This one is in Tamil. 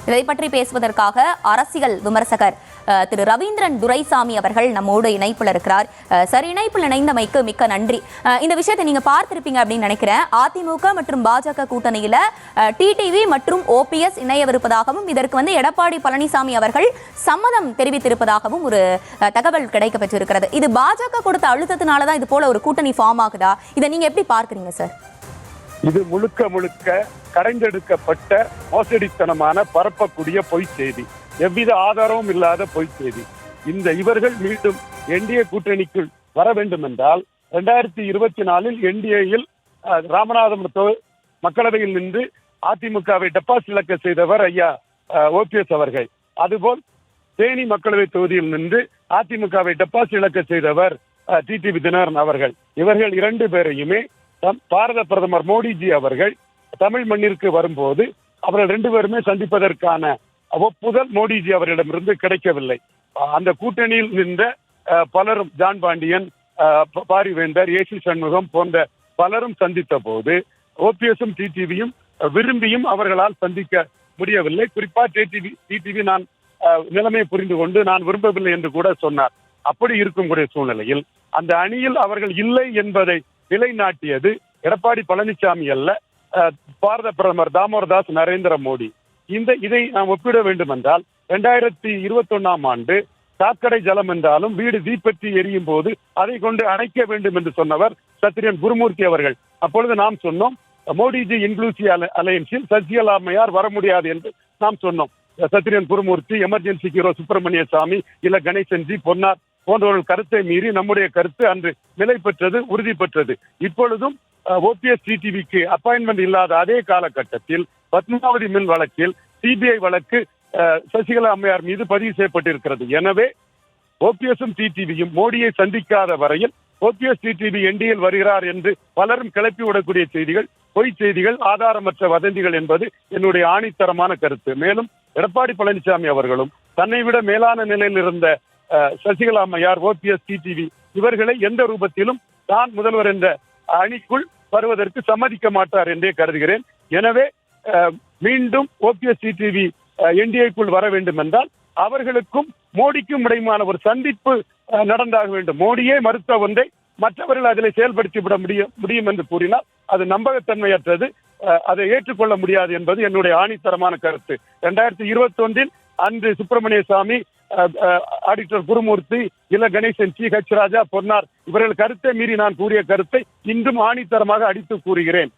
இதை பற்றி பேசுவதற்காக அரசியல் விமர்சகர் திரு ரவீந்திரன் துரைசாமி அவர்கள் நம்மோடு இணைப்பில் இருக்கிறார். சார், இணைப்பில் இணைந்தமைக்கு மிக்க நன்றி. இந்த விஷயத்தை நீங்க பார்த்திருப்பீங்க அப்படின்னு நினைக்கிறேன். அதிமுக மற்றும் பாஜக கூட்டணியில டிடிவி மற்றும் ஓபிஎஸ் இணையவிருப்பதாகவும் இதற்கு எடப்பாடி பழனிசாமி அவர்கள் சம்மதம் தெரிவித்திருப்பதாகவும் ஒரு தகவல் கிடைக்கப்பெற்றிருக்கிறது. இது பாஜக கொடுத்த அழுத்தத்தினாலதான் இது போல ஒரு கூட்டணி ஃபார்ம் ஆகுதா? இதை நீங்க எப்படி பார்க்கிறீங்க சார்? இது முழுக்க முழுக்க கரைந்தெடுக்கப்பட்ட மோசடித்தனமான பரப்பக்கூடிய பொய் செய்தி, எவ்வித ஆதாரமும் இல்லாத பொய் செய்தி. இவர்கள் மீண்டும் என்டிஏ கூட்டணிக்குள் வர வேண்டும் என்றால் 2024 என்டிஏயில் ராமநாதபுரம் மக்களவையில் நின்று அதிமுகவை டெபாசிட் இழக்க செய்தவர் ஐயா ஓபிஎஸ் அவர்கள். அதுபோல் தேனி மக்களவை தொகுதியில் நின்று அதிமுகவை டெபாசிட் இழக்க செய்தவர் டிடிவி தினகரன் அவர்கள். இவர்கள் 2 பேரையுமே பாரத பிரதமர் மோடிஜி அவர்கள் தமிழ் மண்ணிற்கு வரும்போது அவர்கள் 2 பேருமே சந்திப்பதற்கான ஒப்புதல் மோடிஜி அவர்களிடமிருந்து கிடைக்கவில்லை. அந்த கூட்டணியில் நின்ற பலரும், ஜான் பாண்டியன், பாரிவேந்தர், ஏசி சண்முகம் போன்ற பலரும் சந்தித்த போது ஓபிஎஸும் டிடிவியும் விரும்பியும் அவர்களால் சந்திக்க முடியவில்லை. குறிப்பா டிடிவி நான் நிலைமையை புரிந்து கொண்டு நான் விரும்பவில்லை என்று கூட சொன்னார். அப்படி இருக்கும் கூடிய சூழ்நிலையில் அந்த அணியில் அவர்கள் இல்லை என்பதை நிலைநாட்டியது எடப்பாடி பழனிசாமி அல்ல, பாரத பிரதமர் தாமோதர் நரேந்திர மோடி. இதை நாம் ஒப்பிட வேண்டும் என்றால் 2021 ஆண்டு சாக்கடை ஜலம் என்றாலும் வீடு தீப்பற்றி எரியும் போது அதை கொண்டு அணைக்க வேண்டும் என்று சொன்னவர் சத்திரியன் குருமூர்த்தி அவர்கள். அப்பொழுது நாம் சொன்னோம், மோடிஜி இன்க்ளூசிவ் அலையன்ஸில் சசிகலா அம்மையார் வர முடியாது என்று நாம் சொன்னோம். சத்திரியன் குருமூர்த்தி, எமர்ஜென்சி ஹீரோ சுப்பிரமணிய சாமி, இல்ல கணேசன்ஜி, பொன்னார் போன்றவர்கள் கருத்தை மீறி நம்முடைய கருத்து அன்று நிலை பெற்றது, உறுதி பெற்றது. இப்பொழுதும் ஓபிஎஸ் டிடிவிக்கு அப்பாயின்மெண்ட் இல்லாத அதே காலகட்டத்தில் பத்மாவதி மில் வழக்கில் சிபிஐ வழக்கு சசிகலா அம்மையார் மீது பதிவு செய்யப்பட்டிருக்கிறது. எனவே ஓபிஎஸும் டிடிவியும் மோடியை சந்திக்காத வரையில் ஓபிஎஸ் டிடிவி என்டிஏல் வருகிறார் என்று பலரும் கிளப்பி விடக்கூடிய செய்திகள் பொய் செய்திகள், ஆதாரமற்ற வதந்திகள் என்பது என்னுடைய ஆணித்தரமான கருத்து. மேலும் எடப்பாடி பழனிசாமி அவர்களும் தன்னை விட மேலான நிலையில் இருந்த சசிகலா அம்மையார், ஓபிஎஸ் டிடிவி இவர்களை எந்த ரூபத்திலும் தான் முதல்வர் என்ற அணிக்குள் வருவதற்கு சம்மதிக்க மாட்டார் என்றே கருதுகிறேன். எனவே மீண்டும் ஓபிஎஸ் டிடிவி என்டிஏக்குள் வர வேண்டும் என்றால் அவர்களுக்கும் மோடிக்கும் இடையுமான ஒரு சந்திப்பு நடந்தாக வேண்டும். மோடியே மறுத்த ஒன்றை மற்றவர்கள் அதில் செயல்படுத்தி விட முடியும் என்று கூறினால் அது நம்பகத்தன்மையற்றது, அதை ஏற்றுக்கொள்ள முடியாது என்பது என்னுடைய ஆணித்தரமான கருத்து. 2021 அன்று சுப்பிரமணிய சாமி, ஆடிட்டர் குருமூர்த்தி, இல்ல கணேசன், சி ஹெச் ராஜா, பொன்னார் இவர்கள் கருத்தை மீறி நான் கூறிய கருத்தை இன்றும் ஆணித்தரமாக அடித்து கூறுகிறேன்.